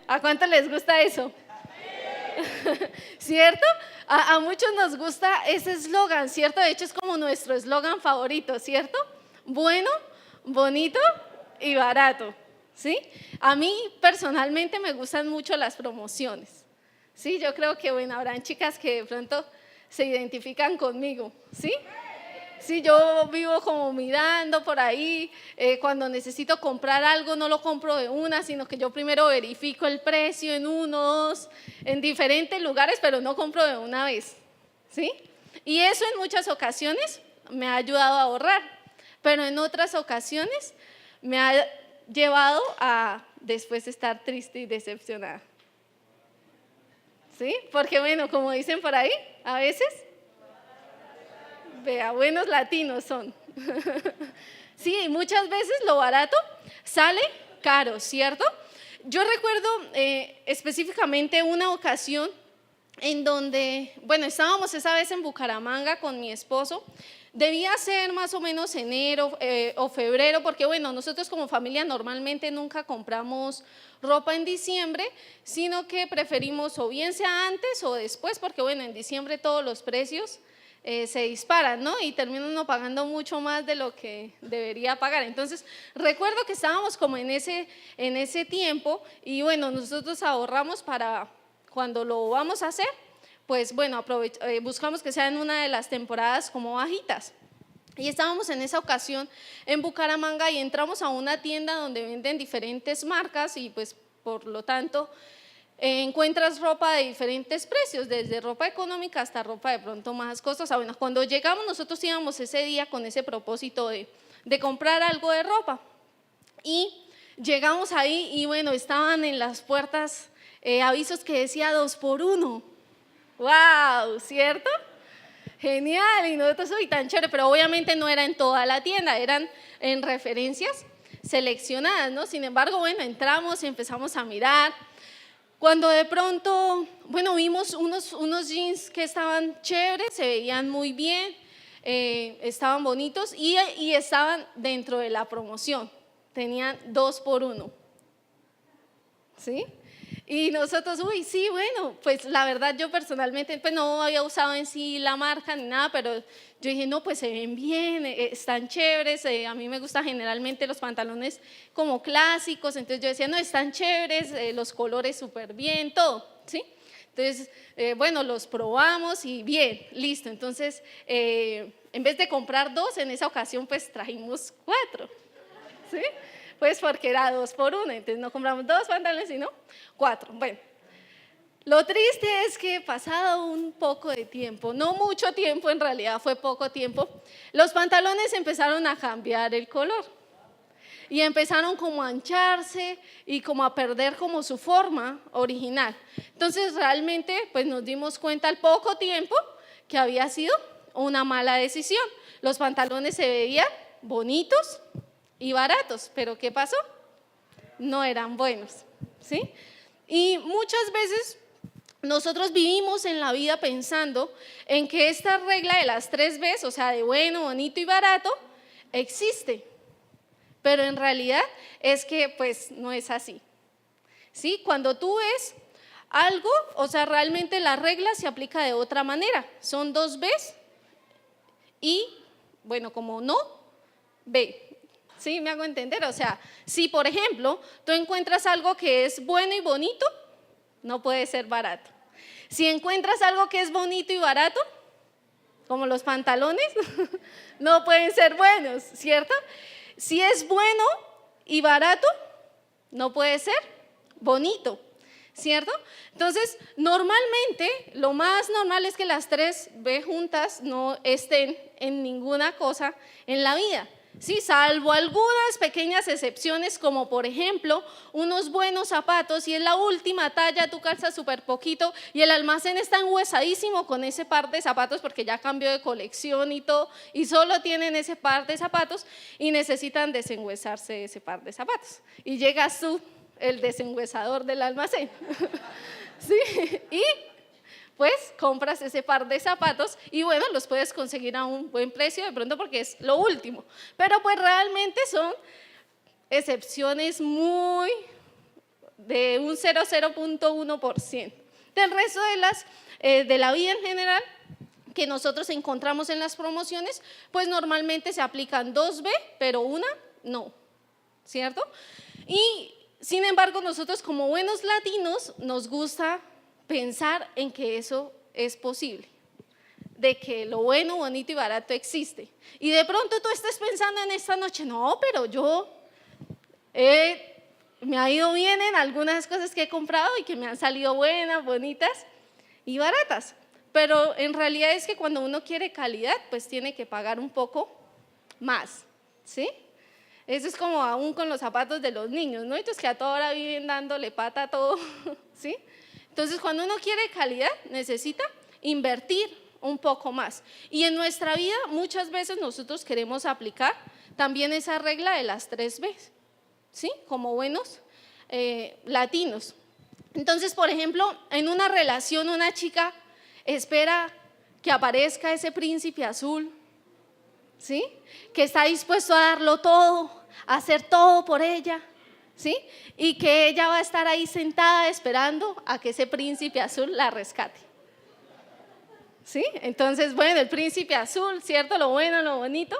¿A cuánto les gusta eso? ¿Cierto? A muchos nos gusta ese eslogan, ¿cierto? De hecho es como nuestro eslogan favorito, ¿cierto? Bueno, bonito y barato, ¿sí? A mí personalmente me gustan mucho las promociones, ¿sí? Yo creo que, bueno, habrán chicas que de pronto se identifican conmigo, ¿sí? Sí, yo vivo como mirando por ahí, cuando necesito comprar algo no lo compro de una, sino que yo primero verifico el precio en unos, en diferentes lugares, pero no compro de una vez, ¿sí? Y eso en muchas ocasiones me ha ayudado a ahorrar, pero en otras ocasiones me ha llevado a después estar triste y decepcionada, ¿sí? Porque bueno, como dicen por ahí, a veces… Vea, buenos latinos son. Sí, muchas veces lo barato sale caro, ¿cierto? Yo recuerdo específicamente una ocasión en donde, bueno, estábamos esa vez en Bucaramanga con mi esposo. Debía ser más o menos enero o febrero, porque bueno, nosotros como familia normalmente nunca compramos ropa en diciembre, sino que preferimos o bien sea antes o después, porque bueno, en diciembre todos los precios se disparan, ¿no? Y termina uno pagando mucho más de lo que debería pagar. Entonces, recuerdo que estábamos como en ese tiempo y bueno, nosotros ahorramos para cuando lo vamos a hacer, pues bueno, buscamos que sea en una de las temporadas como bajitas. Y estábamos en esa ocasión en Bucaramanga y entramos a una tienda donde venden diferentes marcas y pues por lo tanto encuentras ropa de diferentes precios, desde ropa económica hasta ropa de pronto más costosa. Bueno, cuando llegamos nosotros íbamos ese día con ese propósito de comprar algo de ropa y llegamos ahí y bueno, estaban en las puertas avisos que decía 2 por 1. ¡Wow! ¿Cierto? Genial, y nosotros soy tan chévere, pero obviamente no era en toda la tienda, eran en referencias seleccionadas, ¿no? Sin embargo, bueno, entramos y empezamos a mirar. Cuando de pronto, bueno, vimos unos jeans que estaban chéveres, se veían muy bien, estaban bonitos y estaban dentro de la promoción, tenían 2 por 1, ¿sí? Y nosotros, uy, sí, bueno, pues la verdad yo personalmente pues no había usado en sí la marca ni nada, pero yo dije, no, pues se ven bien, están chéveres, a mí me gustan generalmente los pantalones como clásicos, entonces yo decía, no, están chéveres, los colores súper bien, todo, ¿sí? Entonces, bueno, los probamos y bien, listo, entonces en vez de comprar 2, en esa ocasión pues trajimos 4, ¿sí? Pues porque era 2 por 1, entonces no compramos 2 pantalones, sino 4. Bueno, lo triste es que pasado un poco de tiempo, no mucho tiempo, en realidad fue poco tiempo, los pantalones empezaron a cambiar el color y empezaron como a ancharse y como a perder como su forma original. Entonces realmente pues nos dimos cuenta al poco tiempo que había sido una mala decisión. Los pantalones se veían bonitos y baratos, pero ¿qué pasó? No eran buenos, ¿sí? Y muchas veces nosotros vivimos en la vida pensando en que esta regla de las 3 Bs, o sea, de bueno, bonito y barato, existe, pero en realidad es que pues no es así, ¿sí? Cuando tú ves algo, o sea, realmente la regla se aplica de otra manera, son 2 Bs y, bueno, como no, B. ¿Sí? ¿Me hago entender? O sea, si por ejemplo tú encuentras algo que es bueno y bonito, no puede ser barato. Si encuentras algo que es bonito y barato, como los pantalones, no pueden ser buenos, ¿cierto? Si es bueno y barato, no puede ser bonito, ¿cierto? Entonces, normalmente, lo más normal es que las 3 B juntas no estén en ninguna cosa en la vida. Sí, salvo algunas pequeñas excepciones, como por ejemplo unos buenos zapatos y es la última talla, tú calzas súper poquito y el almacén está enhuesadísimo con ese par de zapatos porque ya cambió de colección y todo y solo tienen ese par de zapatos y necesitan desengüesarse ese par de zapatos y llegas tú, el desengüesador del almacén, ¿sí? Y pues compras ese par de zapatos y bueno, los puedes conseguir a un buen precio de pronto porque es lo último, pero pues realmente son excepciones muy de un 0,1%. Del resto de la vida en general que nosotros encontramos en las promociones, pues normalmente se aplican 2B, pero una no, ¿cierto? Y sin embargo, nosotros como buenos latinos nos gusta pensar en que eso es posible, de que lo bueno, bonito y barato existe. Y de pronto tú estés pensando en esta noche, no, pero yo me ha ido bien en algunas cosas que he comprado y que me han salido buenas, bonitas y baratas. Pero en realidad es que cuando uno quiere calidad, pues tiene que pagar un poco más, ¿sí? Eso es como aún con los zapatos de los niños, ¿no? Entonces que a toda hora viven dándole pata a todo, ¿sí? Entonces cuando uno quiere calidad, necesita invertir un poco más. Y en nuestra vida muchas veces nosotros queremos aplicar también esa regla de las 3 Bs, ¿sí? Como buenos latinos. Entonces, por ejemplo, en una relación una chica espera que aparezca ese príncipe azul, ¿sí? Que está dispuesto a darlo todo, a hacer todo por ella, ¿sí? Y que ella va a estar ahí sentada esperando a que ese príncipe azul la rescate, ¿sí? Entonces, bueno, el príncipe azul, ¿cierto? Lo bueno, lo bonito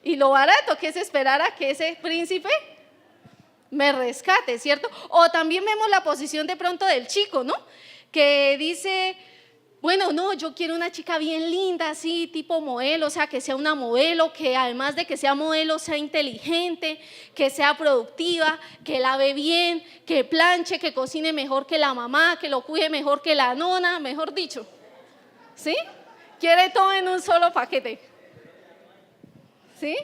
y lo barato, que es esperar a que ese príncipe me rescate, ¿cierto? O también vemos la posición de pronto del chico, ¿no? Que dice, bueno, no, yo quiero una chica bien linda, así, tipo modelo, o sea, que sea una modelo, que además de que sea modelo, sea inteligente, que sea productiva, que lave bien, que planche, que cocine mejor que la mamá, que lo cuide mejor que la nona, mejor dicho, ¿sí? Quiere todo en un solo paquete, ¿sí?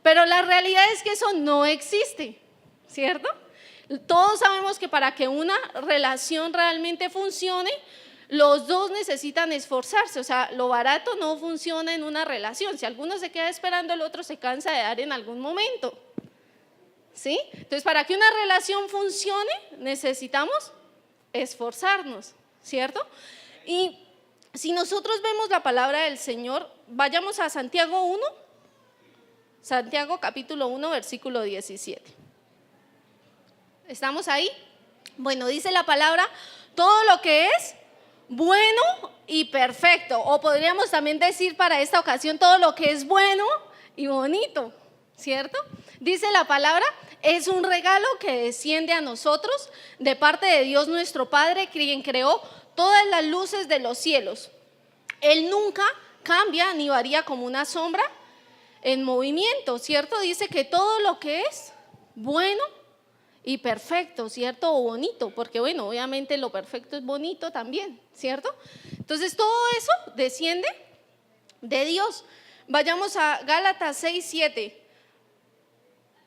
Pero la realidad es que eso no existe, ¿cierto? Todos sabemos que para que una relación realmente funcione, los dos necesitan esforzarse, o sea, lo barato no funciona en una relación. Si alguno se queda esperando, el otro se cansa de dar en algún momento, ¿sí? Entonces, para que una relación funcione, necesitamos esforzarnos, ¿cierto? Y si nosotros vemos la palabra del Señor, vayamos a Santiago 1, Santiago capítulo 1, versículo 17. ¿Estamos ahí? Bueno, dice la palabra, todo lo que es bueno y perfecto, o podríamos también decir para esta ocasión todo lo que es bueno y bonito, ¿cierto? Dice la palabra, es un regalo que desciende a nosotros de parte de Dios nuestro Padre, quien creó todas las luces de los cielos. Él nunca cambia ni varía como una sombra en movimiento, ¿cierto? Dice que todo lo que es bueno y perfecto, ¿cierto? O bonito, porque bueno, obviamente lo perfecto es bonito también, ¿cierto? Entonces todo eso desciende de Dios. Vayamos a Gálatas 6, 7.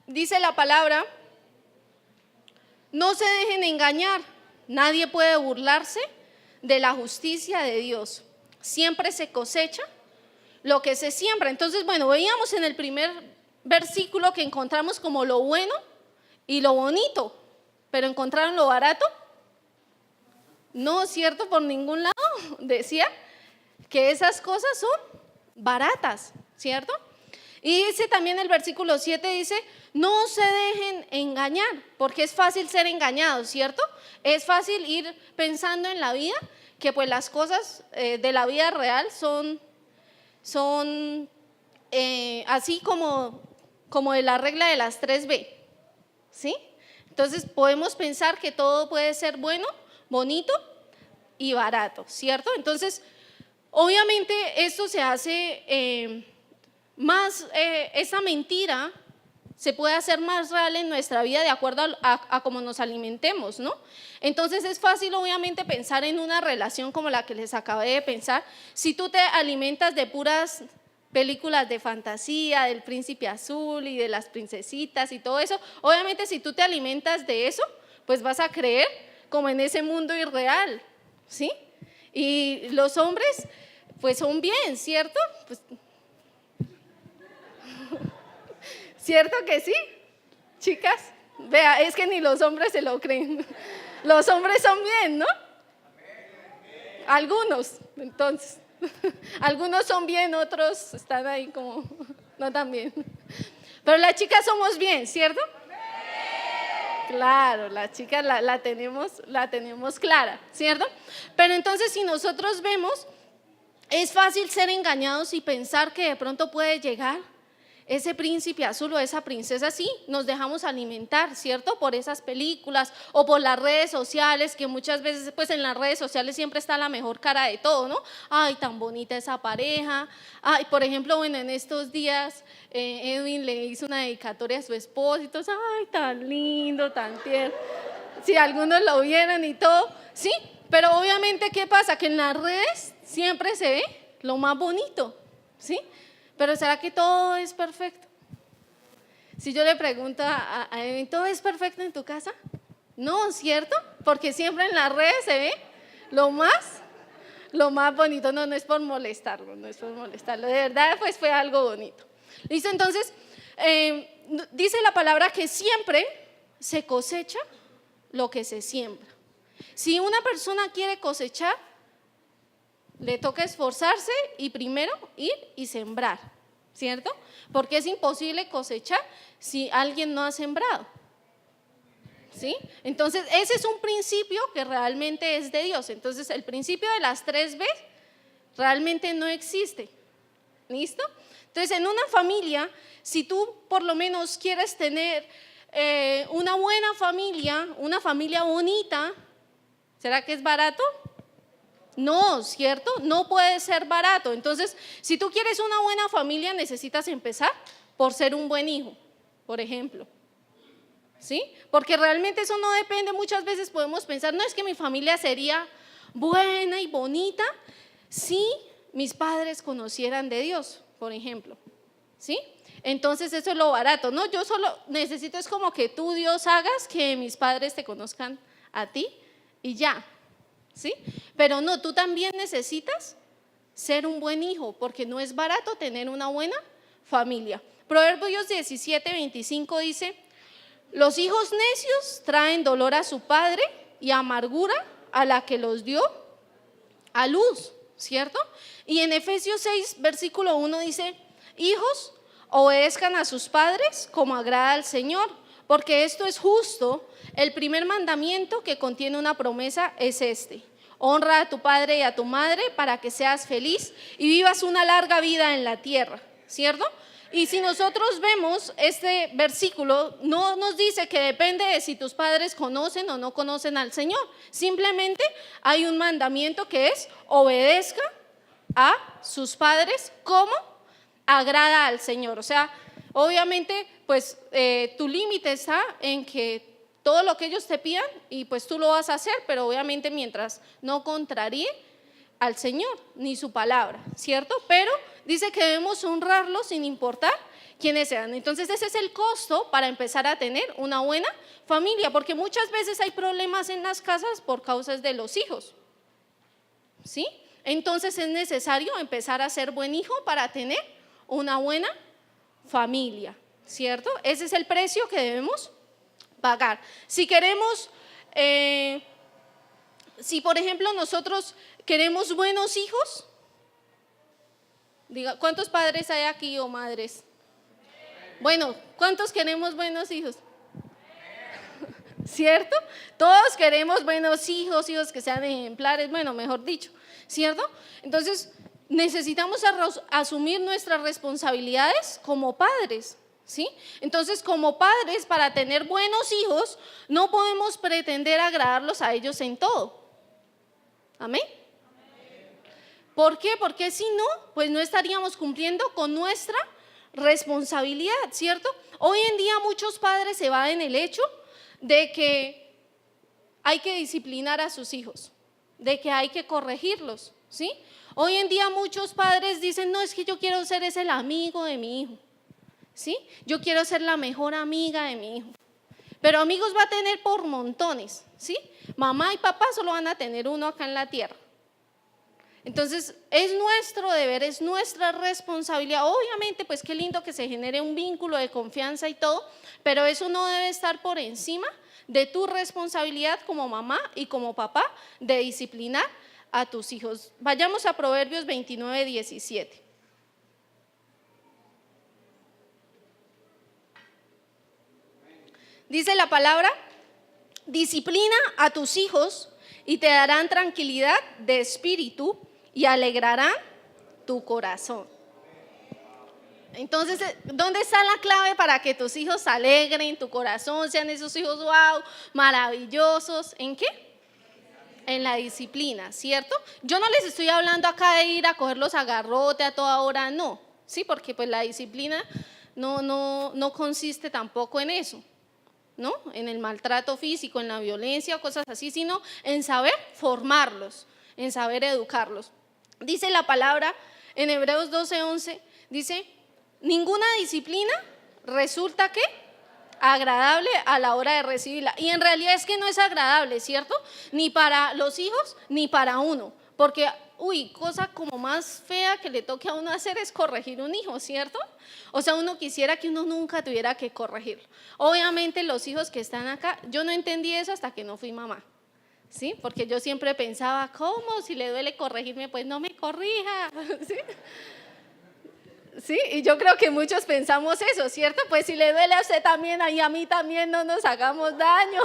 Dice la palabra, no se dejen engañar, nadie puede burlarse de la justicia de Dios. Siempre se cosecha lo que se siembra. Entonces, bueno, veíamos en el primer versículo que encontramos como lo bueno y lo bonito, pero ¿encontraron lo barato? No, ¿cierto? Por ningún lado. Decía que esas cosas son baratas, ¿cierto? Y dice también el versículo 7, dice, no se dejen engañar, porque es fácil ser engañados, ¿cierto? Es fácil ir pensando en la vida, que pues las cosas de la vida real son así como de la regla de las 3B, ¿sí? Entonces podemos pensar que todo puede ser bueno, bonito y barato, ¿cierto? Entonces, obviamente esto se hace más, esa mentira se puede hacer más real en nuestra vida de acuerdo a cómo nos alimentemos, ¿no? Entonces es fácil obviamente pensar en una relación como la que les acabé de pensar. Si tú te alimentas de puras películas de fantasía, del príncipe azul y de las princesitas y todo eso, obviamente si tú te alimentas de eso, pues vas a creer como en ese mundo irreal, ¿sí? Y los hombres pues son bien, ¿cierto? Pues, ¿cierto que sí? Chicas, vea, es que ni los hombres se lo creen. Los hombres son bien, ¿no? Algunos, entonces. Algunos son bien, otros están ahí como no tan bien. Pero las chicas somos bien, ¿cierto? Claro, las chicas la tenemos clara, ¿cierto? Pero entonces si nosotros vemos, es fácil ser engañados y pensar que de pronto puede llegar ese príncipe azul o esa princesa. Sí, nos dejamos alimentar, ¿cierto? Por esas películas o por las redes sociales, que muchas veces pues en las redes sociales siempre está la mejor cara de todo, ¿no? Ay, tan bonita esa pareja. Ay, por ejemplo, bueno, en estos días Edwin le hizo una dedicatoria a su esposo y todos, ay, tan lindo, tan tierno. Si algunos lo vieron y todo, ¿sí? Pero obviamente, ¿qué pasa? Que en las redes siempre se ve lo más bonito, ¿sí? Pero ¿será que todo es perfecto? Si yo le pregunto a Edwin, ¿todo es perfecto en tu casa? No, ¿cierto? Porque siempre en las redes se ve lo más bonito. No, no es por molestarlo, no es por molestarlo. De verdad, pues fue algo bonito. ¿Listo? Entonces, dice la palabra que siempre se cosecha lo que se siembra. Si una persona quiere cosechar, le toca esforzarse y primero ir y sembrar, ¿cierto? Porque es imposible cosechar si alguien no ha sembrado, ¿sí? Entonces, ese es un principio que realmente es de Dios. Entonces, el principio de las 3 B's realmente no existe, ¿listo? Entonces, en una familia, si tú por lo menos quieres tener una buena familia, una familia bonita, ¿será que es barato? No, ¿cierto? No puede ser barato. Entonces, si tú quieres una buena familia, necesitas empezar por ser un buen hijo, por ejemplo. ¿Sí? Porque realmente eso no depende. Muchas veces podemos pensar, no, es que mi familia sería buena y bonita si mis padres conocieran de Dios, por ejemplo. ¿Sí? Entonces eso es lo barato, ¿no? Yo solo necesito es como que tú, Dios, hagas que mis padres te conozcan a ti y ya. ¿Sí? Pero no, tú también necesitas ser un buen hijo, porque no es barato tener una buena familia. Proverbios 17:25 dice: los hijos necios traen dolor a su padre y amargura a la que los dio a luz, ¿cierto? Y en Efesios 6, versículo 1 dice: hijos, obedezcan a sus padres como agrada al Señor, porque esto es justo. El primer mandamiento que contiene una promesa es este: honra a tu padre y a tu madre para que seas feliz y vivas una larga vida en la tierra, ¿cierto? Y si nosotros vemos este versículo, no nos dice que depende de si tus padres conocen o no conocen al Señor. Simplemente hay un mandamiento que es: obedezca a sus padres como agrada al Señor. O sea, obviamente, pues tu límite está en que todo lo que ellos te pidan y pues tú lo vas a hacer, pero obviamente mientras no contraríe al Señor ni su palabra, ¿cierto? Pero dice que debemos honrarlo sin importar quiénes sean. Entonces ese es el costo para empezar a tener una buena familia, porque muchas veces hay problemas en las casas por causas de los hijos, ¿sí? Entonces es necesario empezar a ser buen hijo para tener una buena familia, ¿cierto? Ese es el precio que debemos pagar. Si queremos, si por ejemplo nosotros queremos buenos hijos, diga, ¿cuántos padres hay aquí o madres? Bueno, ¿cuántos queremos buenos hijos? ¿Cierto? Todos queremos buenos hijos, hijos que sean ejemplares, bueno, mejor dicho, ¿cierto? Entonces, necesitamos asumir nuestras responsabilidades como padres, ¿sí? Entonces, como padres, para tener buenos hijos, no podemos pretender agradarlos a ellos en todo. ¿Amén? ¿Por qué? Porque si no, pues no estaríamos cumpliendo con nuestra responsabilidad, ¿cierto? Hoy en día muchos padres se evaden el hecho de que hay que disciplinar a sus hijos, de que hay que corregirlos, ¿sí? Hoy en día muchos padres dicen, no, es que yo quiero ser el amigo de mi hijo, ¿sí? Yo quiero ser la mejor amiga de mi hijo. Pero amigos va a tener por montones, ¿sí? Mamá y papá solo van a tener uno acá en la tierra. Entonces es nuestro deber, es nuestra responsabilidad. Obviamente pues qué lindo que se genere un vínculo de confianza y todo, pero eso no debe estar por encima de tu responsabilidad como mamá y como papá de disciplinar a tus hijos. Vayamos a Proverbios 29:17. Dice la palabra Disciplina a tus hijos y te darán tranquilidad de espíritu y alegrarán tu corazón. Entonces, ¿dónde está la clave para que tus hijos alegren tu corazón, sean esos hijos wow, maravillosos? ¿En qué? En la disciplina, ¿cierto? Yo no les estoy hablando acá de ir a cogerlos a garrote a toda hora, no, sí, porque pues la disciplina no consiste tampoco en eso, ¿no? En el maltrato físico, en la violencia o cosas así, sino en saber formarlos, en saber educarlos. Dice la palabra en Hebreos 12:11, dice, ninguna disciplina resulta ¿qué? Agradable a la hora de recibirla. Y en realidad es que no es agradable, ¿cierto? Ni para los hijos, ni para uno. Porque, cosa como más fea que le toque a uno hacer es corregir un hijo, ¿cierto? O sea, uno quisiera que uno nunca tuviera que corregirlo. Obviamente los hijos que están acá, yo no entendí eso hasta que no fui mamá. ¿Sí? Porque yo siempre pensaba, ¿cómo? Si le duele corregirme, pues no me corrija. ¿Sí? Sí, y yo creo que muchos pensamos eso, ¿cierto? Pues si le duele a usted también y a mí también, no nos hagamos daño,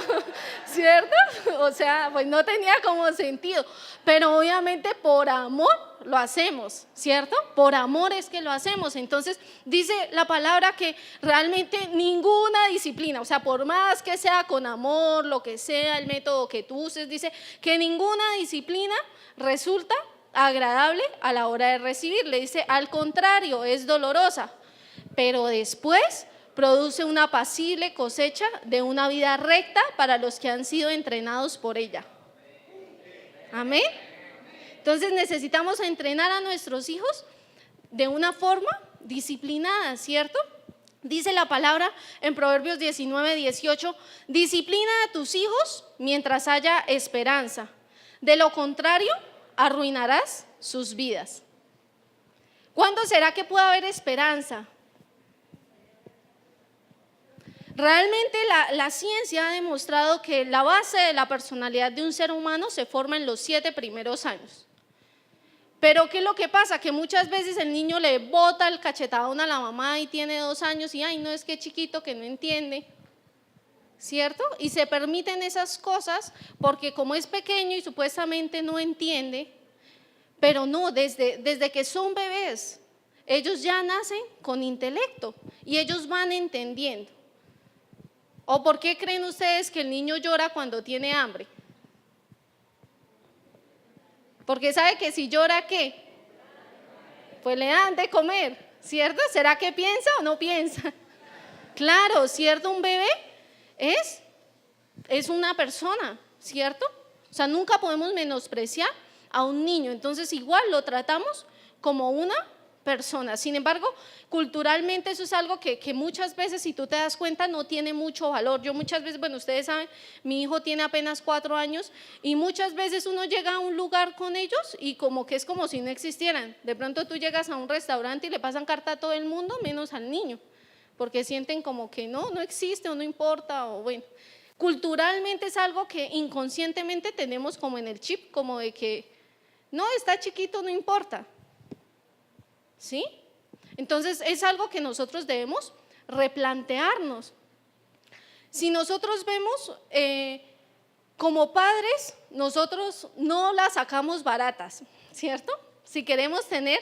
¿cierto? O sea, pues no tenía como sentido, pero obviamente por amor lo hacemos, ¿cierto? Por amor es que lo hacemos. Entonces dice la palabra que realmente ninguna disciplina, o sea, por más que sea con amor, lo que sea, el método que tú uses, dice que ninguna disciplina resulta agradable a la hora de recibir. Le dice, al contrario, es dolorosa, pero después produce una apacible cosecha de una vida recta para los que han sido entrenados por ella. Amén. Entonces necesitamos entrenar a nuestros hijos de una forma disciplinada, ¿cierto? Dice la palabra en Proverbios 19:18, disciplina a tus hijos mientras haya esperanza, de lo contrario arruinarás sus vidas. ¿Cuándo será que puede haber esperanza? Realmente la ciencia ha demostrado que la base de la personalidad de un ser humano se forma en los 7 primeros años. Pero ¿qué es lo que pasa? Que muchas veces el niño le bota el cachetadón a la mamá y tiene 2 años y ay, no, es que chiquito que no entiende, ¿cierto? Y se permiten esas cosas porque como es pequeño y supuestamente no entiende, pero no, desde que son bebés, ellos ya nacen con intelecto y ellos van entendiendo. ¿O por qué creen ustedes que el niño llora cuando tiene hambre? Porque sabe que si llora, ¿qué? Pues le dan de comer, ¿cierto? ¿Será que piensa o no piensa? Claro, ¿cierto? Un bebé es una persona, ¿cierto? O sea, nunca podemos menospreciar a un niño, entonces igual lo tratamos como una persona. Sin embargo, culturalmente eso es algo que muchas veces, si tú te das cuenta, no tiene mucho valor. Yo muchas veces, bueno, ustedes saben, mi hijo tiene apenas 4 años y muchas veces uno llega a un lugar con ellos y como que es como si no existieran. De pronto tú llegas a un restaurante y le pasan carta a todo el mundo menos al niño, porque sienten como que no existe o no importa, o bueno. Culturalmente es algo que inconscientemente tenemos como en el chip, como de que no, está chiquito, no importa, ¿sí? Entonces es algo que nosotros debemos replantearnos. Si nosotros vemos como padres, nosotros no las sacamos baratas, ¿cierto? Si queremos tener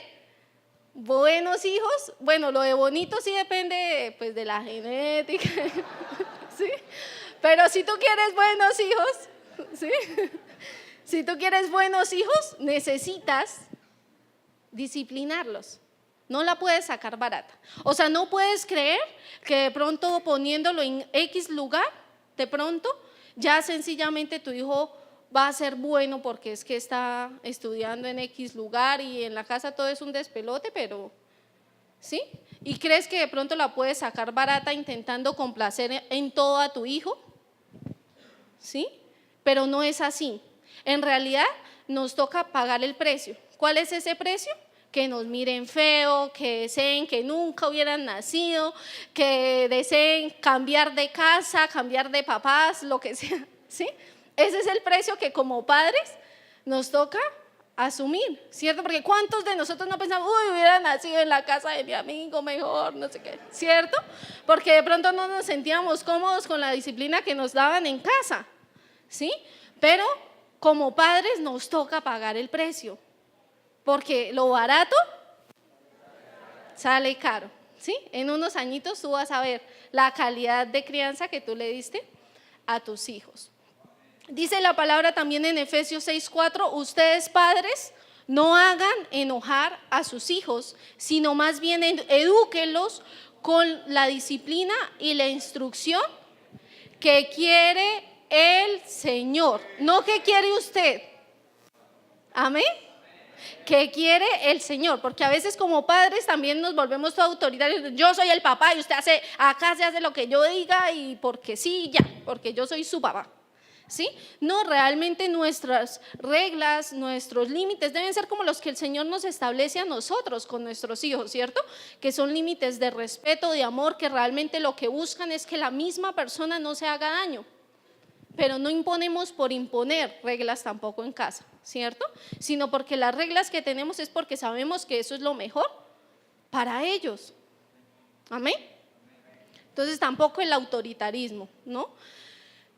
buenos hijos, bueno, lo de bonito sí depende pues de la genética, ¿sí? Pero si tú quieres buenos hijos, ¿sí? Si tú quieres buenos hijos, necesitas disciplinarlos. No la puedes sacar barata. O sea, no puedes creer que de pronto poniéndolo en X lugar, de pronto ya sencillamente tu hijo va a ser bueno porque es que está estudiando en X lugar y en la casa todo es un despelote, pero ¿sí? Y crees que de pronto la puedes sacar barata intentando complacer en todo a tu hijo, ¿sí? Pero no es así. En realidad nos toca pagar el precio. ¿Cuál es ese precio? Que nos miren feo, que deseen que nunca hubieran nacido, que deseen cambiar de casa, cambiar de papás, lo que sea, ¿sí? Ese es el precio que como padres nos toca asumir, ¿cierto? Porque ¿cuántos de nosotros no pensamos, hubiera nacido en la casa de mi amigo mejor, no sé qué, ¿cierto? Porque de pronto no nos sentíamos cómodos con la disciplina que nos daban en casa. ¿sí? Pero como padres nos toca pagar el precio, porque lo barato sale caro, ¿sí? En unos añitos tú vas a ver la calidad de crianza que tú le diste a tus hijos. Dice la palabra también en Efesios 6:4, ustedes padres no hagan enojar a sus hijos, sino más bien edúquenlos con la disciplina y la instrucción que quiere el Señor, no que quiere usted. Amén. Que quiere el Señor, porque a veces como padres también nos volvemos todo autoritarios. Yo soy el papá y usted acá se hace lo que yo diga y porque sí, ya, porque yo soy su papá. ¿Sí? No, realmente nuestras reglas, nuestros límites deben ser como los que el Señor nos establece a nosotros con nuestros hijos, ¿cierto? Que son límites de respeto, de amor, que realmente lo que buscan es que la misma persona no se haga daño. Pero no imponemos por imponer reglas tampoco en casa, ¿cierto? Sino porque las reglas que tenemos es porque sabemos que eso es lo mejor para ellos. Amén. Entonces tampoco el autoritarismo, ¿no?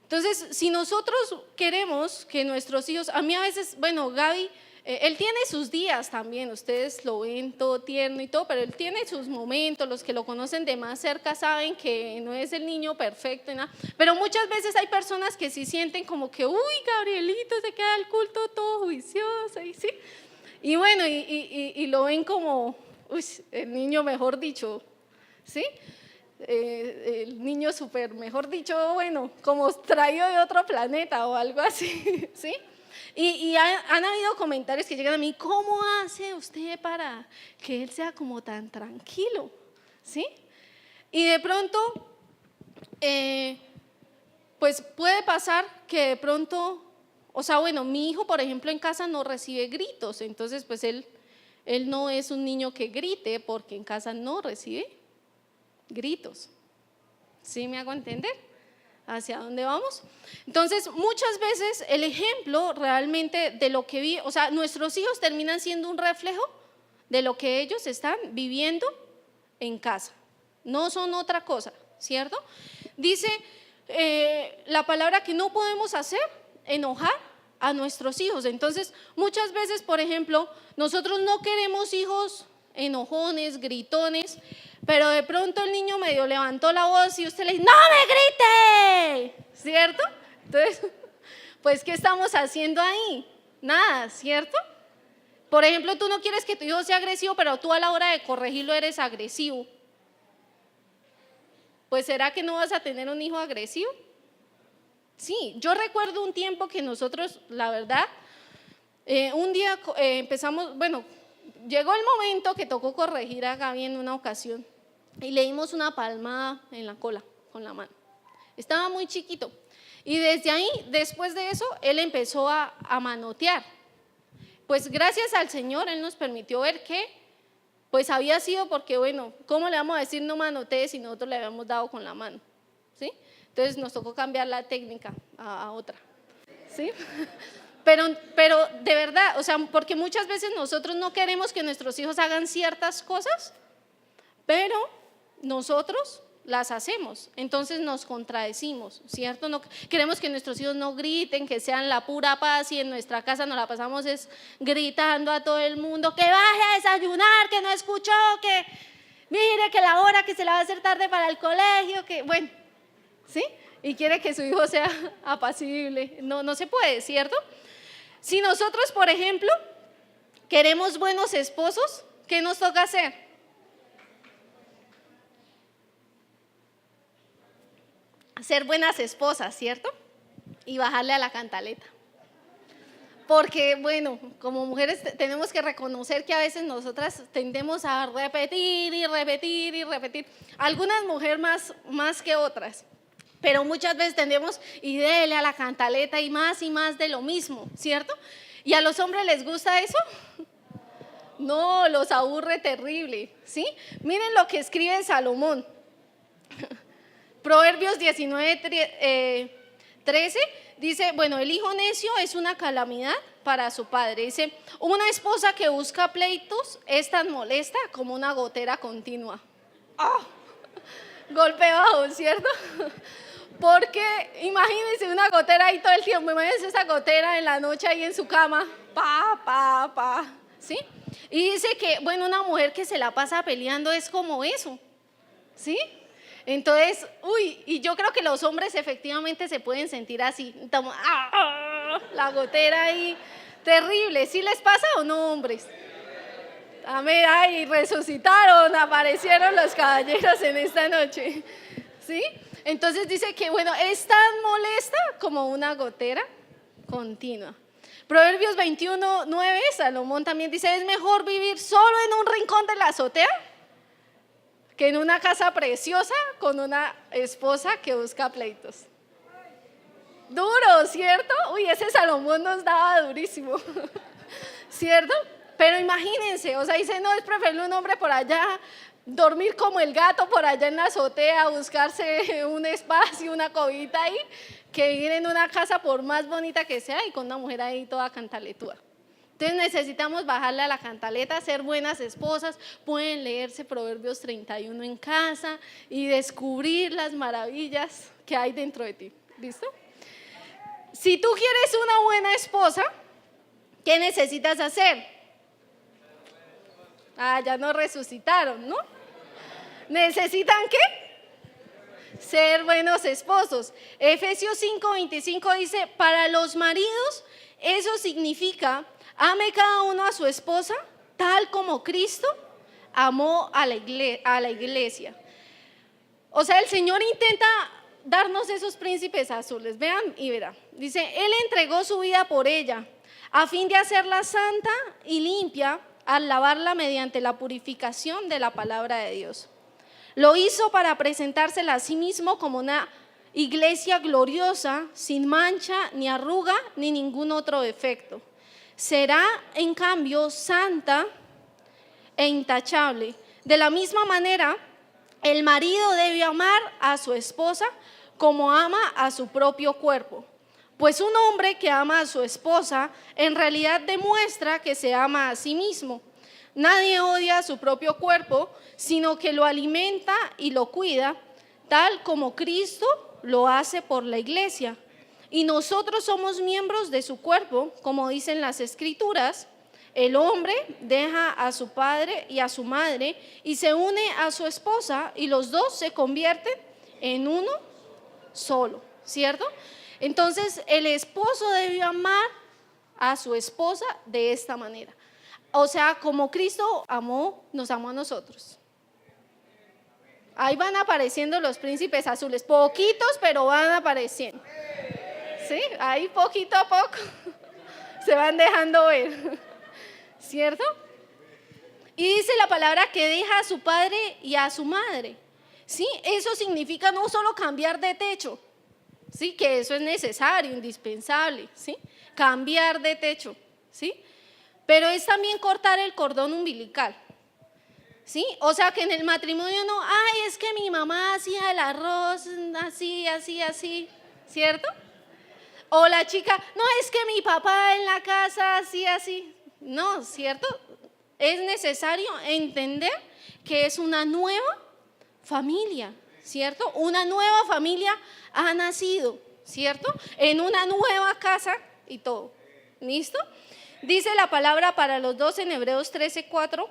Entonces, si nosotros queremos que nuestros hijos, a mí a veces, bueno, Gaby, él tiene sus días también, ustedes lo ven todo tierno y todo, pero él tiene sus momentos, los que lo conocen de más cerca saben que no es el niño perfecto y nada, pero muchas veces hay personas que sí sienten como que, uy, Gabrielito se queda el culto todo juicioso, y sí, y bueno, y lo ven como, uy, el niño mejor dicho, ¿sí? El niño súper, mejor dicho, bueno, como traído de otro planeta o algo así, ¿sí? Y han habido comentarios que llegan a mí, ¿cómo hace usted para que él sea como tan tranquilo? ¿Sí? Y de pronto, pues puede pasar que de pronto, o sea, bueno, mi hijo, por ejemplo, en casa no recibe gritos, entonces pues él no es un niño que grite porque en casa no recibe gritos. ¿Sí me hago entender? ¿Hacia dónde vamos? Entonces, muchas veces el ejemplo realmente de lo que vive, o sea, nuestros hijos terminan siendo un reflejo de lo que ellos están viviendo en casa. No son otra cosa, ¿cierto? Dice la palabra que no podemos hacer enojar a nuestros hijos. Entonces, muchas veces, por ejemplo, nosotros no queremos hijos enojones, gritones, pero de pronto el niño medio levantó la voz y usted le dice, ¡no me grite! ¿Cierto? Entonces, pues, ¿qué estamos haciendo ahí? Nada, ¿cierto? Por ejemplo, tú no quieres que tu hijo sea agresivo, pero tú a la hora de corregirlo eres agresivo. Pues, ¿será que no vas a tener un hijo agresivo? Sí, yo recuerdo un tiempo que nosotros, la verdad, un día empezamos, bueno, llegó el momento que tocó corregir a Gaby en una ocasión y le dimos una palmada en la cola con la mano. Estaba muy chiquito y desde ahí, después de eso, él empezó a manotear. Pues gracias al Señor, Él nos permitió ver que pues había sido porque, bueno, ¿cómo le vamos a decir no manotee si nosotros le habíamos dado con la mano? ¿Sí? Entonces nos tocó cambiar la técnica a otra. ¿Sí? Pero de verdad, o sea, porque muchas veces nosotros no queremos que nuestros hijos hagan ciertas cosas, pero nosotros las hacemos, entonces nos contradecimos, ¿cierto? No, queremos que nuestros hijos no griten, que sean la pura paz y en nuestra casa nos la pasamos es gritando a todo el mundo, que baje a desayunar, que no escuchó, que mire que la hora que se la va a hacer tarde para el colegio, que bueno, ¿sí? Y quiere que su hijo sea apacible, no se puede, ¿cierto? Si nosotros, por ejemplo, queremos buenos esposos, ¿qué nos toca hacer? Ser buenas esposas, ¿cierto? Y bajarle a la cantaleta. Porque, bueno, como mujeres tenemos que reconocer que a veces nosotras tendemos a repetir y repetir y repetir. Algunas mujeres más que otras. Pero muchas veces tendemos y dele a la cantaleta y más de lo mismo, ¿cierto? ¿Y a los hombres les gusta eso? No, los aburre terrible, ¿sí? Miren lo que escribe Salomón. Proverbios 19:13 dice, bueno, el hijo necio es una calamidad para su padre. Dice, una esposa que busca pleitos es tan molesta como una gotera continua. ¡Oh! Golpe bajo, ¿cierto? Porque imagínense una gotera ahí todo el tiempo, imagínense esa gotera en la noche ahí en su cama, ¿sí? Y dice que, bueno, una mujer que se la pasa peleando es como eso, ¿sí? Entonces, y yo creo que los hombres efectivamente se pueden sentir así, la gotera ahí, terrible. ¿Sí les pasa o no, hombres? Amén, ay, resucitaron, aparecieron los caballeros en esta noche, ¿sí? Entonces dice que, bueno, es tan molesta como una gotera continua. Proverbios 21:9, Salomón también dice, es mejor vivir solo en un rincón de la azotea que en una casa preciosa con una esposa que busca pleitos. Duro, ¿cierto? Ese Salomón nos daba durísimo, ¿cierto? Pero imagínense, o sea, dice, no, es preferible un hombre por allá, dormir como el gato por allá en la azotea, buscarse un espacio, una cobita ahí, que vivir en una casa por más bonita que sea y con una mujer ahí toda cantaletúa. Entonces necesitamos bajarle a la cantaleta, ser buenas esposas, pueden leerse Proverbios 31 en casa y descubrir las maravillas que hay dentro de ti. ¿Listo? Si tú quieres una buena esposa, ¿qué necesitas hacer? Ya no resucitaron, ¿no? ¿Necesitan qué? Ser buenos esposos. Efesios 5:25 dice, para los maridos eso significa, ame cada uno a su esposa, tal como Cristo amó a la iglesia. O sea, el Señor intenta darnos esos príncipes azules. Vean y verán. Dice, Él entregó su vida por ella, a fin de hacerla santa y limpia, al lavarla mediante la purificación de la palabra de Dios. Lo hizo para presentársela a sí mismo como una iglesia gloriosa, sin mancha, ni arruga, ni ningún otro defecto. Será, en cambio, santa e intachable. De la misma manera, el marido debe amar a su esposa como ama a su propio cuerpo. Pues un hombre que ama a su esposa en realidad demuestra que se ama a sí mismo. Nadie odia a su propio cuerpo, sino que lo alimenta y lo cuida, tal como Cristo lo hace por la iglesia. Y nosotros somos miembros de su cuerpo, como dicen las Escrituras. El hombre deja a su padre y a su madre y se une a su esposa y los dos se convierten en uno solo, ¿cierto? Entonces el esposo debe amar a su esposa de esta manera. O sea, como Cristo nos amó a nosotros. Ahí van apareciendo los príncipes azules, poquitos, pero van apareciendo. ¿Sí? Ahí poquito a poco se van dejando ver, ¿cierto? Y dice la palabra que deja a su padre y a su madre. ¿Sí? Eso significa no solo cambiar de techo, ¿sí? Que eso es necesario, indispensable, ¿sí? Cambiar de techo, ¿sí? Pero es también cortar el cordón umbilical, ¿sí? O sea, que en el matrimonio no, es que mi mamá hacía el arroz así, ¿cierto? O la chica, no, es que mi papá en la casa así. No, ¿cierto? Es necesario entender que es una nueva familia, ¿cierto? Una nueva familia ha nacido, ¿cierto? En una nueva casa y todo. ¿Listo? Dice la palabra para los dos en Hebreos 13:4,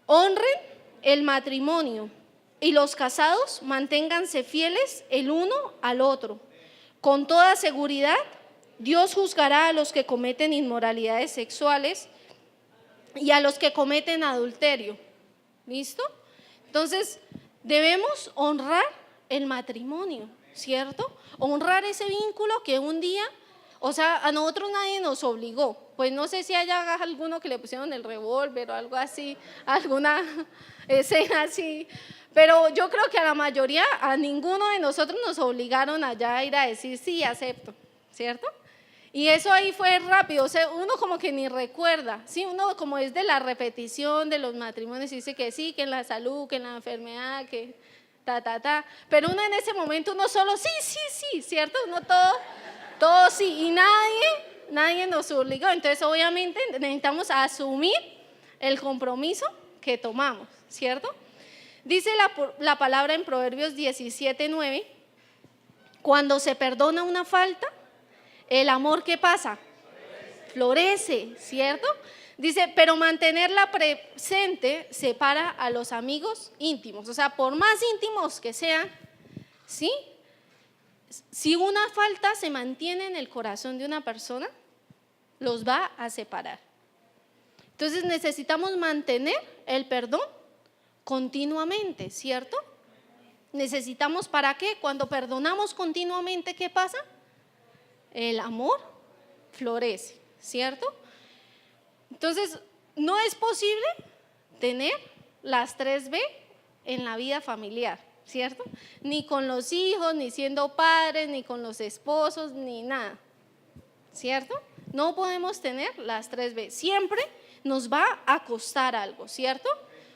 honren el matrimonio y los casados manténganse fieles el uno al otro. Con toda seguridad, Dios juzgará a los que cometen inmoralidades sexuales y a los que cometen adulterio. ¿Listo? Entonces, debemos honrar el matrimonio, ¿cierto? Honrar ese vínculo que un día, o sea, a nosotros nadie nos obligó. Pues no sé si haya alguno que le pusieron el revólver o algo así, alguna escena así. Pero yo creo que a la mayoría, a ninguno de nosotros nos obligaron allá a ir a decir sí, acepto, ¿cierto? Y eso ahí fue rápido, o sea, uno como que ni recuerda, ¿sí? Uno como es de la repetición de los matrimonios, dice que sí, que en la salud, que en la enfermedad, que pero uno en ese momento, uno solo sí, ¿cierto? Uno todo sí, y nadie nos obligó, entonces obviamente necesitamos asumir el compromiso que tomamos, ¿cierto? Dice la palabra en Proverbios 17:9, Cuando se perdona una falta, el amor, ¿qué pasa? Florece, ¿cierto? Dice, pero mantenerla presente separa a los amigos íntimos. O sea, por más íntimos que sean, ¿sí? Si una falta se mantiene en el corazón de una persona, los va a separar. Entonces necesitamos mantener el perdón continuamente, ¿cierto? Necesitamos, ¿para qué? Cuando perdonamos continuamente, ¿qué pasa? El amor florece, ¿cierto? Entonces, no es posible tener las 3B en la vida familiar, ¿cierto? Ni con los hijos, ni siendo padres, ni con los esposos, ni nada, ¿cierto? No podemos tener las 3B. Siempre nos va a costar algo, ¿cierto?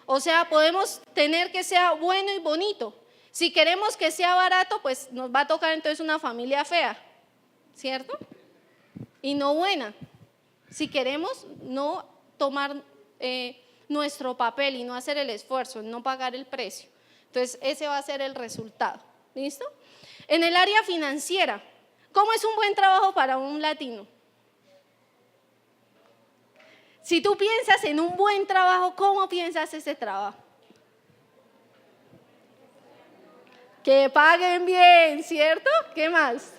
O sea, podemos tener que sea bueno y bonito. Si queremos que sea barato, pues nos va a tocar entonces una familia fea, ¿cierto? Y no buena. Si queremos no tomar nuestro papel y no hacer el esfuerzo, no pagar el precio. Entonces, ese va a ser el resultado. ¿Listo? En el área financiera, ¿cómo es un buen trabajo para un latino? Si tú piensas en un buen trabajo, ¿cómo piensas ese trabajo? Que paguen bien, ¿cierto? ¿Qué más?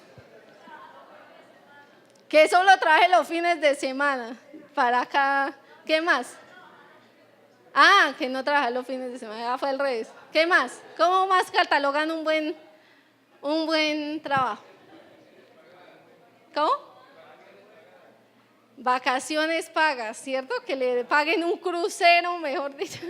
Que solo trabaje los fines de semana para acá. ¿Qué más? Ah, que no trabaja los fines de semana, ya fue al revés. ¿Qué más? ¿Cómo más catalogan un buen trabajo? ¿Cómo? Vacaciones pagas, ¿cierto? Que le paguen un crucero, mejor dicho,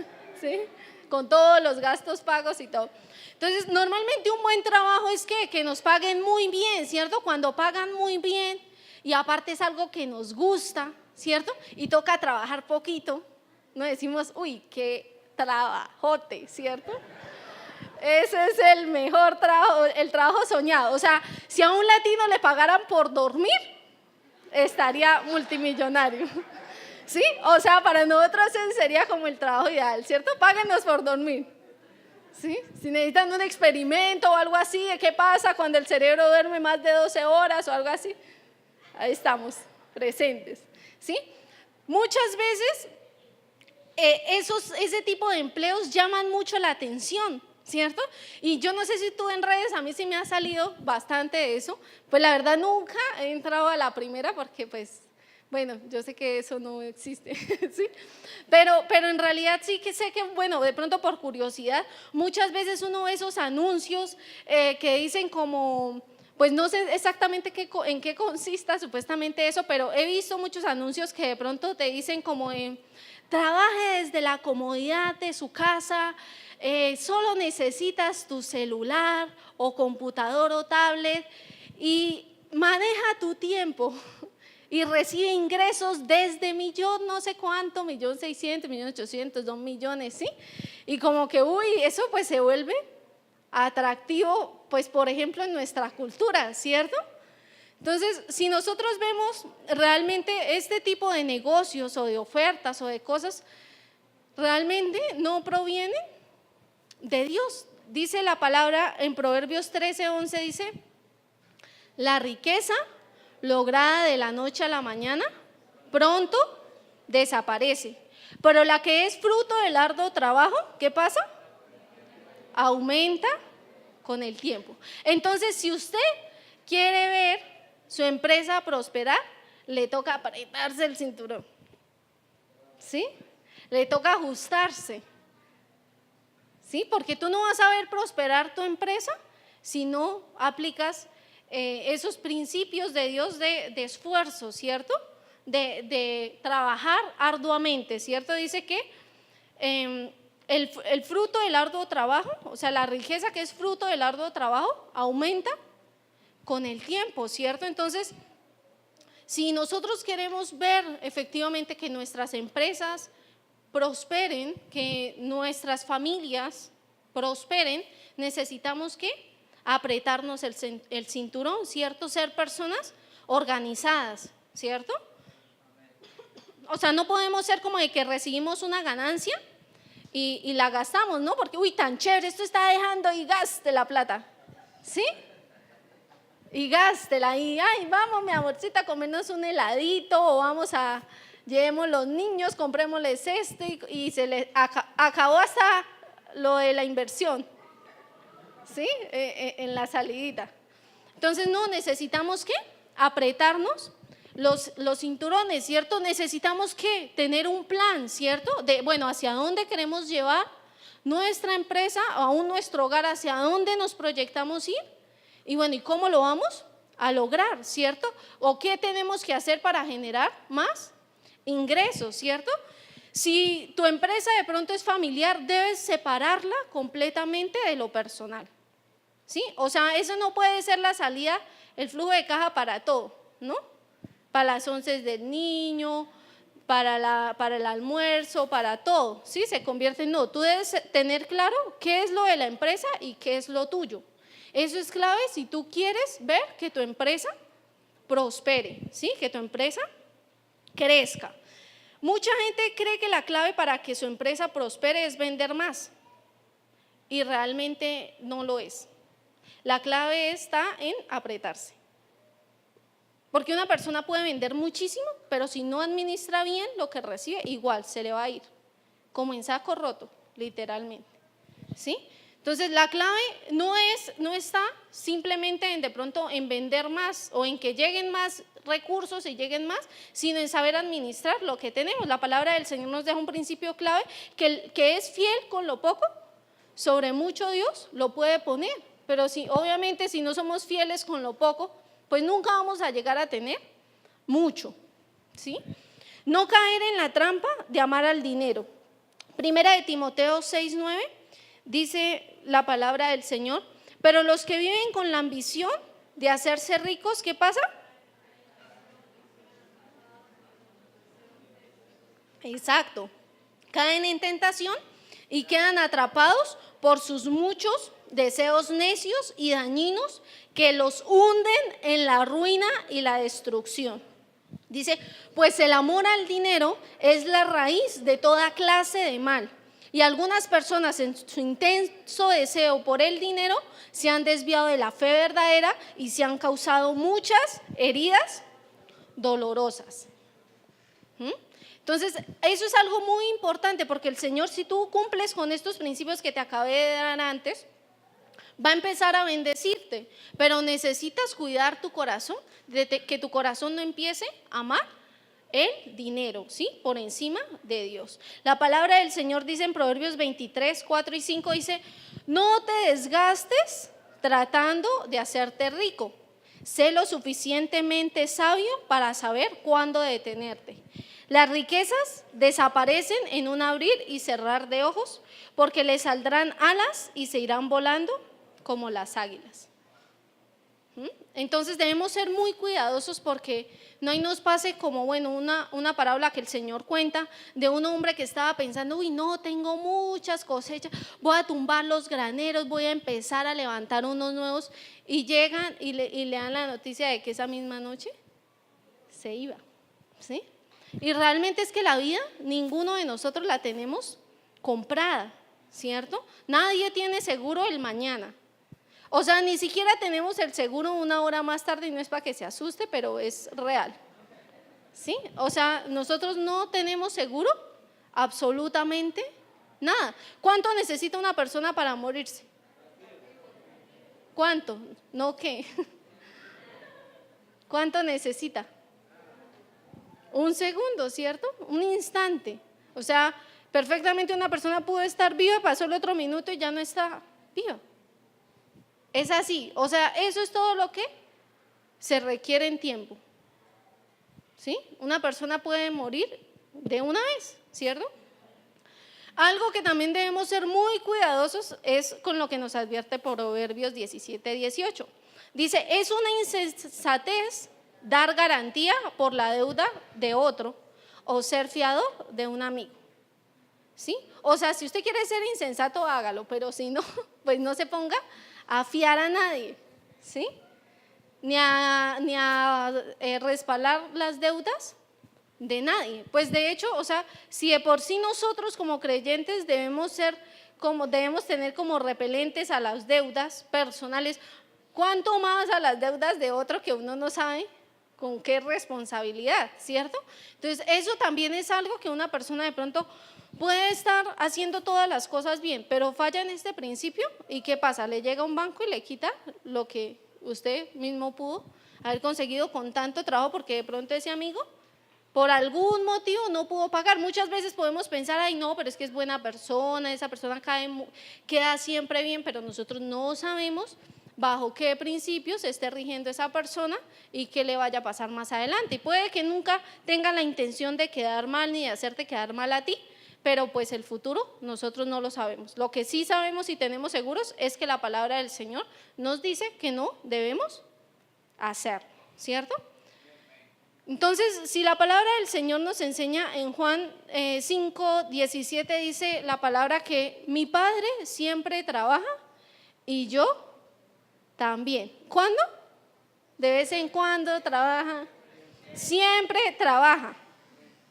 ¿sí? Con todos los gastos pagos y todo. Entonces, normalmente un buen trabajo es que nos paguen muy bien, ¿cierto? Cuando pagan muy bien y aparte es algo que nos gusta, ¿cierto? Y toca trabajar poquito, no decimos, uy, qué trabajote, ¿cierto? Ese es el mejor trabajo, el trabajo soñado. O sea, si a un latino le pagaran por dormir, estaría multimillonario, ¿sí? O sea, para nosotros ese sería como el trabajo ideal, ¿cierto? Páguenos por dormir, ¿sí? Si necesitan un experimento o algo así, ¿qué pasa cuando el cerebro duerme más de 12 horas o algo así? Ahí estamos, presentes, ¿sí? Muchas veces ese tipo de empleos llaman mucho la atención, ¿cierto? Y yo no sé si tú en redes, a mí sí me ha salido bastante de eso, pues la verdad nunca he entrado a la primera porque pues, bueno, yo sé que eso no existe, ¿sí? Pero en realidad sí que sé que, bueno, de pronto por curiosidad, muchas veces uno ve esos anuncios que dicen como, pues no sé exactamente en qué consista supuestamente eso, pero he visto muchos anuncios que de pronto te dicen como trabaje desde la comodidad de su casa, solo necesitas tu celular o computador o tablet y maneja tu tiempo y recibe ingresos desde millón, no sé cuánto, 1.600.000, 1.800.000, 2 millones, ¿sí? Y como que, uy, eso pues se vuelve atractivo, pues por ejemplo en nuestra cultura, ¿cierto? Entonces, si nosotros vemos realmente este tipo de negocios o de ofertas o de cosas, realmente no provienen de Dios. Dice la palabra en Proverbios 13:11, dice, la riqueza lograda de la noche a la mañana pronto desaparece, pero la que es fruto del arduo trabajo, ¿qué pasa? Aumenta con el tiempo. Entonces, si usted quiere ver su empresa prosperar, le toca apretarse el cinturón, ¿sí? Le toca ajustarse, ¿sí? Porque tú no vas a ver prosperar tu empresa si no aplicas esos principios de Dios de esfuerzo, ¿cierto? De trabajar arduamente, ¿cierto? Dice que el fruto del arduo trabajo, o sea, la riqueza que es fruto del arduo trabajo, aumenta con el tiempo, ¿cierto? Entonces, si nosotros queremos ver efectivamente que nuestras empresas prosperen, que nuestras familias prosperen, necesitamos que apretarnos el cinturón, ¿cierto? Ser personas organizadas, ¿cierto? O sea, no podemos ser como de que recibimos una ganancia y la gastamos, ¿no? Porque, uy, tan chévere, esto está dejando y gaste la plata, ¿sí? y gástela y, ay, vamos mi amorcita a comernos un heladito o llevemos los niños, comprémosles y se les acabó hasta lo de la inversión, ¿sí? En la salidita. Entonces, no, necesitamos ¿qué? Apretarnos los cinturones, ¿cierto? Necesitamos ¿qué? Tener un plan, ¿cierto? Bueno, hacia dónde queremos llevar nuestra empresa, aún nuestro hogar, hacia dónde nos proyectamos ir. Y bueno, ¿y cómo lo vamos a lograr, cierto? ¿O qué tenemos que hacer para generar más ingresos, cierto? Si tu empresa de pronto es familiar, debes separarla completamente de lo personal, ¿sí? O sea, eso no puede ser la salida, el flujo de caja para todo, ¿no? Para las onces del niño, para el almuerzo, para todo, ¿sí? Se convierte en no. Tú debes tener claro qué es lo de la empresa y qué es lo tuyo. Eso es clave si tú quieres ver que tu empresa prospere, ¿sí? Que tu empresa crezca. Mucha gente cree que la clave para que su empresa prospere es vender más y realmente no lo es. La clave está en apretarse. Porque una persona puede vender muchísimo, pero si no administra bien lo que recibe, igual se le va a ir, como en saco roto, literalmente, ¿sí? Entonces la clave no está simplemente en de pronto en vender más o en que lleguen más recursos y lleguen más, sino en saber administrar lo que tenemos. La palabra del Señor nos deja un principio clave, que es fiel con lo poco, sobre mucho Dios lo puede poner, pero obviamente si no somos fieles con lo poco, pues nunca vamos a llegar a tener mucho, ¿sí? No caer en la trampa de amar al dinero. Primera de Timoteo 6:9 dice la palabra del Señor, pero los que viven con la ambición de hacerse ricos, ¿qué pasa? Exacto, caen en tentación y quedan atrapados por sus muchos deseos necios y dañinos que los hunden en la ruina y la destrucción. Dice, pues el amor al dinero es la raíz de toda clase de mal. Y algunas personas en su intenso deseo por el dinero se han desviado de la fe verdadera y se han causado muchas heridas dolorosas. Entonces, eso es algo muy importante porque el Señor, si tú cumples con estos principios que te acabé de dar antes, va a empezar a bendecirte, pero necesitas cuidar tu corazón, que tu corazón no empiece a amar el dinero, ¿sí? Por encima de Dios. La palabra del Señor dice en Proverbios 23, 4 y 5, dice, no te desgastes tratando de hacerte rico, sé lo suficientemente sabio para saber cuándo detenerte. Las riquezas desaparecen en un abrir y cerrar de ojos, porque les saldrán alas y se irán volando como las águilas. Entonces debemos ser muy cuidadosos porque no nos pase como, bueno, una parábola que el Señor cuenta de un hombre que estaba pensando, uy, no, tengo muchas cosechas, voy a tumbar los graneros, voy a empezar a levantar unos nuevos, y llegan y le dan la noticia de que esa misma noche se iba, ¿sí? Y realmente es que la vida, ninguno de nosotros la tenemos comprada, ¿cierto? Nadie tiene seguro el mañana. O sea, ni siquiera tenemos el seguro una hora más tarde, y no es para que se asuste, pero es real, ¿sí? O sea, nosotros no tenemos seguro absolutamente nada. ¿Cuánto necesita una persona para morirse? ¿Cuánto? ¿No qué? ¿Cuánto necesita? Un segundo, ¿cierto? Un instante. O sea, perfectamente una persona pudo estar viva, pasó el otro minuto y ya no está viva. Es así, o sea, eso es todo lo que se requiere en tiempo, ¿sí? Una persona puede morir de una vez, ¿cierto? Algo que también debemos ser muy cuidadosos es con lo que nos advierte Proverbios 17, 18. Dice, es una insensatez dar garantía por la deuda de otro o ser fiador de un amigo, ¿sí? O sea, si usted quiere ser insensato, hágalo, pero si no, pues no se ponga a fiar a nadie, ¿sí? Ni a respaldar las deudas de nadie. Pues de hecho, o sea, si de por sí nosotros como creyentes debemos tener como repelentes a las deudas personales, ¿Cuánto más a las deudas de otro que uno no sabe con qué responsabilidad, cierto? Entonces, eso también es algo que una persona de pronto puede estar haciendo todas las cosas bien, pero falla en este principio. ¿Y qué pasa? Le llega un banco y le quita lo que usted mismo pudo haber conseguido con tanto trabajo, porque de pronto ese amigo por algún motivo no pudo pagar. Muchas veces podemos pensar, ay no, pero es que es buena persona, esa persona queda siempre bien, pero nosotros no sabemos bajo qué principios esté rigiendo esa persona y qué le vaya a pasar más adelante. Y puede que nunca tenga la intención de quedar mal ni de hacerte quedar mal a ti, pero pues el futuro nosotros no lo sabemos. Lo que sí sabemos y tenemos seguros es que la palabra del Señor nos dice que no debemos hacerlo, ¿cierto? Entonces, si la palabra del Señor nos enseña en Juan 5:17, dice la palabra que mi Padre siempre trabaja y yo también. ¿Cuándo? De vez en cuando trabaja, siempre trabaja,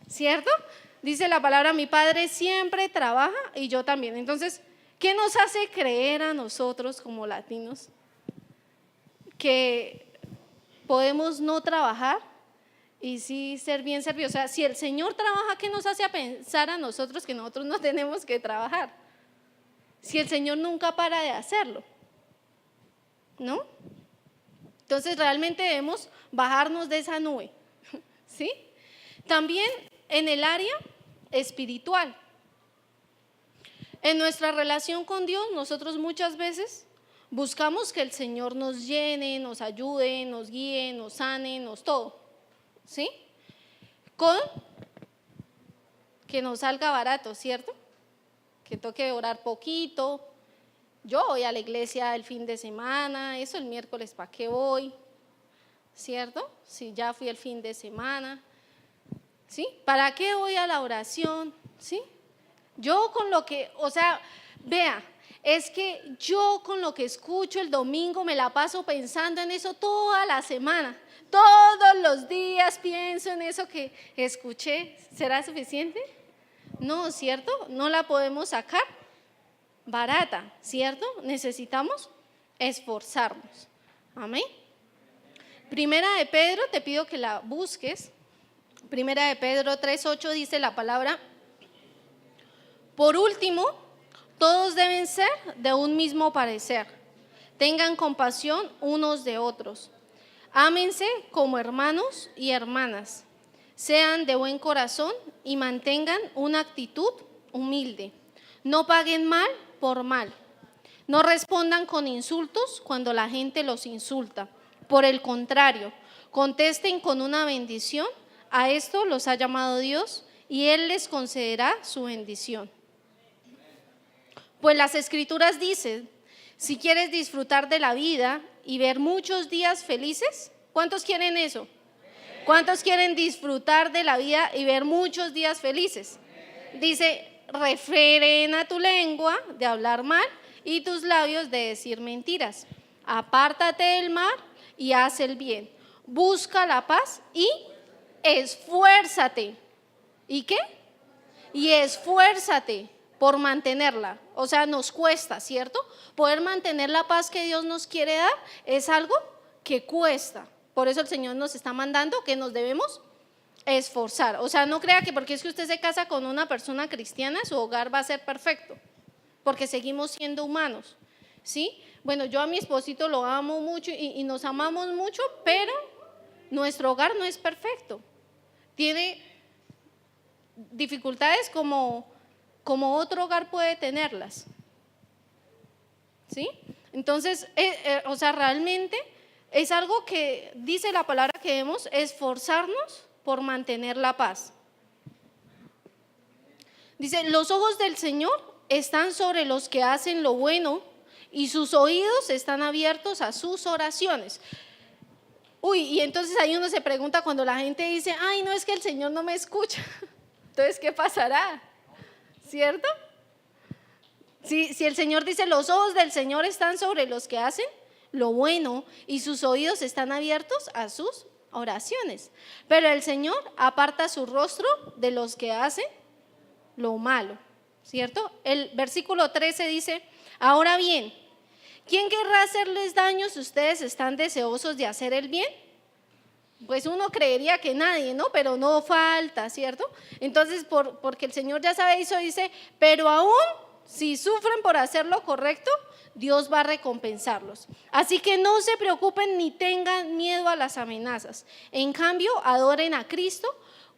¿cierto? Dice la palabra, mi Padre siempre trabaja y yo también. Entonces, ¿qué nos hace creer a nosotros como latinos que podemos no trabajar y sí ser bien servidos? O sea, si el Señor trabaja, ¿qué nos hace a pensar a nosotros que nosotros no tenemos que trabajar? Si el Señor nunca para de hacerlo, ¿no? Entonces realmente debemos bajarnos de esa nube, ¿sí? También en el área espiritual. En nuestra relación con Dios, nosotros muchas veces buscamos que el Señor nos llene, nos ayude, nos guíe, nos sane, nos todo, ¿sí? Con que nos salga barato, ¿cierto? Que toque orar poquito. Yo voy a la iglesia el fin de semana, eso el miércoles, ¿para qué voy? ¿Cierto? Si ya fui el fin de semana, ¿sí? ¿Para qué voy a la oración? ¿Sí? Yo con lo que, o sea, vea, es que yo con lo que escucho el domingo me la paso pensando en eso toda la semana. Todos los días pienso en eso que escuché. ¿Será suficiente? No, ¿cierto? No la podemos sacar barata, ¿cierto? Necesitamos esforzarnos. Amén. Primera de Pedro, te pido que la busques. Primera de Pedro 3:8 dice la palabra: por último, todos deben ser de un mismo parecer. Tengan compasión unos de otros. Ámense como hermanos y hermanas. Sean de buen corazón y mantengan una actitud humilde. No paguen mal por mal. No respondan con insultos cuando la gente los insulta. Por el contrario, contesten con una bendición. A esto los ha llamado Dios y Él les concederá su bendición. Pues las Escrituras dicen, si quieres disfrutar de la vida y ver muchos días felices, ¿cuántos quieren eso? ¿Cuántos quieren disfrutar de la vida y ver muchos días felices? Dice, refrena tu lengua de hablar mal y tus labios de decir mentiras. Apártate del mal y haz el bien. Busca la paz y esfuérzate. ¿Y qué? Y esfuérzate por mantenerla. O sea, nos cuesta, ¿cierto? Poder mantener la paz que Dios nos quiere dar es algo que cuesta. Por eso el Señor nos está mandando que nos debemos esforzar. O sea, no crea que porque es que usted se casa con una persona cristiana, su hogar va a ser perfecto, porque seguimos siendo humanos, ¿sí? Bueno, yo a mi esposito lo amo mucho y nos amamos mucho, pero nuestro hogar no es perfecto. Tiene dificultades como otro hogar puede tenerlas, ¿sí? Entonces, o sea, realmente es algo que dice la palabra que debemos esforzarnos por mantener la paz. Dice, los ojos del Señor están sobre los que hacen lo bueno y sus oídos están abiertos a sus oraciones. Uy, y entonces ahí uno se pregunta cuando la gente dice, ay, no, es que el Señor no me escucha. Entonces, ¿qué pasará? ¿Cierto? Si el Señor dice, los ojos del Señor están sobre los que hacen lo bueno y sus oídos están abiertos a sus oraciones, pero el Señor aparta su rostro de los que hacen lo malo, ¿cierto? El versículo 13 dice, ahora bien, ¿Quién querrá hacerles daño si ustedes están deseosos de hacer el bien? Pues uno creería que nadie, ¿no? Pero no falta, ¿cierto? Entonces, porque el Señor ya sabe eso, dice, pero aún si sufren por hacer lo correcto, Dios va a recompensarlos. Así que no se preocupen ni tengan miedo a las amenazas. En cambio, adoren a Cristo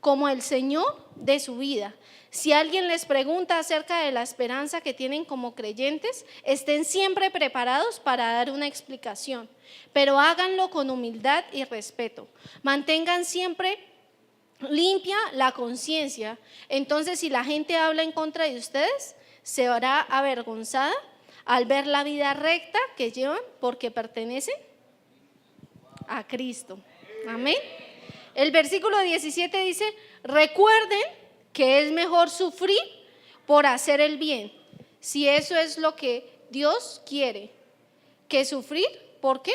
como el Señor de su vida. Si alguien les pregunta acerca de la esperanza que tienen como creyentes, estén siempre preparados para dar una explicación, pero háganlo con humildad y respeto. Mantengan siempre limpia la conciencia. Entonces, si la gente habla en contra de ustedes, se verá avergonzada al ver la vida recta que llevan porque pertenecen a Cristo. Amén. El versículo 17 dice, recuerden que es mejor sufrir por hacer el bien, si eso es lo que Dios quiere, que sufrir, ¿por qué?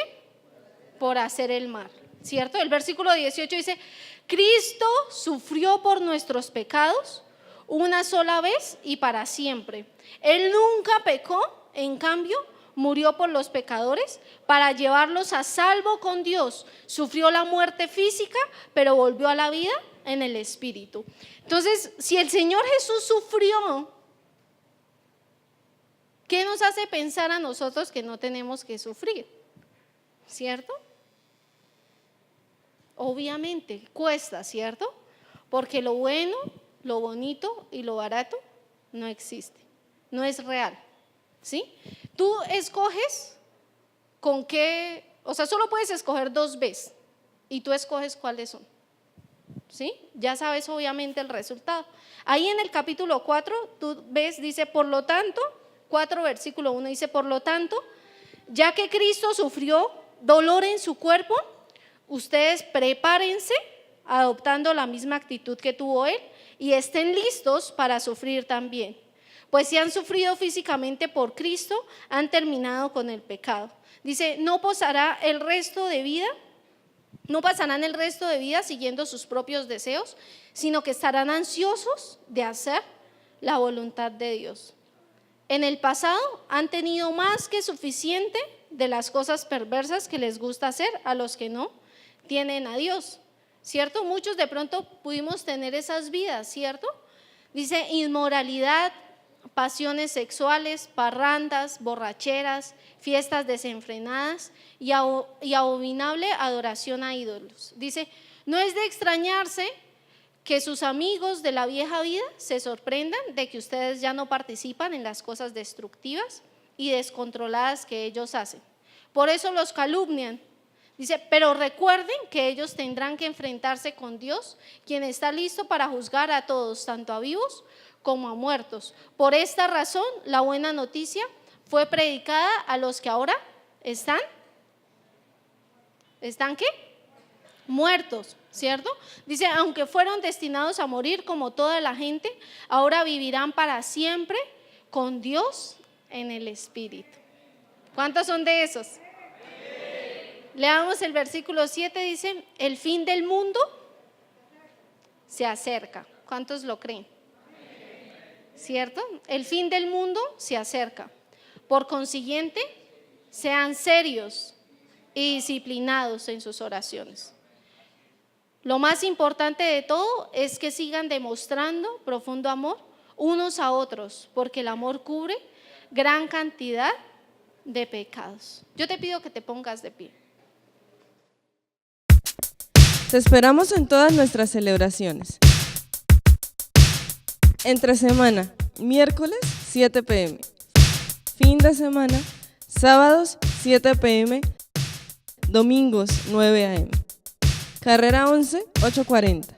Por hacer el mal, ¿cierto? El versículo 18 dice, Cristo sufrió por nuestros pecados una sola vez y para siempre. Él nunca pecó, en cambio, murió por los pecadores para llevarlos a salvo con Dios. Sufrió la muerte física, pero volvió a la vida en el Espíritu. Entonces, si el Señor Jesús sufrió, ¿qué nos hace pensar a nosotros que no tenemos que sufrir? ¿Cierto? Obviamente, cuesta, ¿cierto? Porque lo bueno, lo bonito y lo barato no existe, no es real, ¿sí? Tú escoges con qué, o sea, solo puedes escoger 2 veces y tú escoges cuáles son, ¿sí? Ya sabes obviamente el resultado. Ahí en el capítulo 4, tú ves, dice, por lo tanto, 4 versículo 1 dice, por lo tanto, ya que Cristo sufrió dolor en su cuerpo, ustedes prepárense adoptando la misma actitud que tuvo Él y estén listos para sufrir también. Pues si han sufrido físicamente por Cristo, han terminado con el pecado. Dice, no pasarán el resto de vida siguiendo sus propios deseos, sino que estarán ansiosos de hacer la voluntad de Dios. En el pasado han tenido más que suficiente de las cosas perversas que les gusta hacer a los que no tienen a Dios, ¿cierto? Muchos de pronto pudimos tener esas vidas, ¿cierto? Dice, inmoralidad, pasiones sexuales, parrandas, borracheras, fiestas desenfrenadas y abominable adoración a ídolos. Dice, no es de extrañarse que sus amigos de la vieja vida se sorprendan de que ustedes ya no participan en las cosas destructivas y descontroladas que ellos hacen. Por eso los calumnian. Dice, pero recuerden que ellos tendrán que enfrentarse con Dios, quien está listo para juzgar a todos, tanto a vivos como a muertos. Por esta razón, la buena noticia fue predicada a los que ahora ¿están qué? Muertos, ¿cierto? Dice, aunque fueron destinados a morir como toda la gente, ahora vivirán para siempre con Dios en el Espíritu. ¿Cuántos son de esos? Leamos el versículo 7, dice, el fin del mundo se acerca. ¿Cuántos lo creen? ¿Cierto? El fin del mundo se acerca. Por consiguiente, sean serios y disciplinados en sus oraciones. Lo más importante de todo es que sigan demostrando profundo amor unos a otros, porque el amor cubre gran cantidad de pecados. Yo te pido que te pongas de pie. Te esperamos en todas nuestras celebraciones. Entre semana, miércoles 7 p.m. Fin de semana, sábados 7 p.m. Domingos 9 a.m. Carrera 11, 840.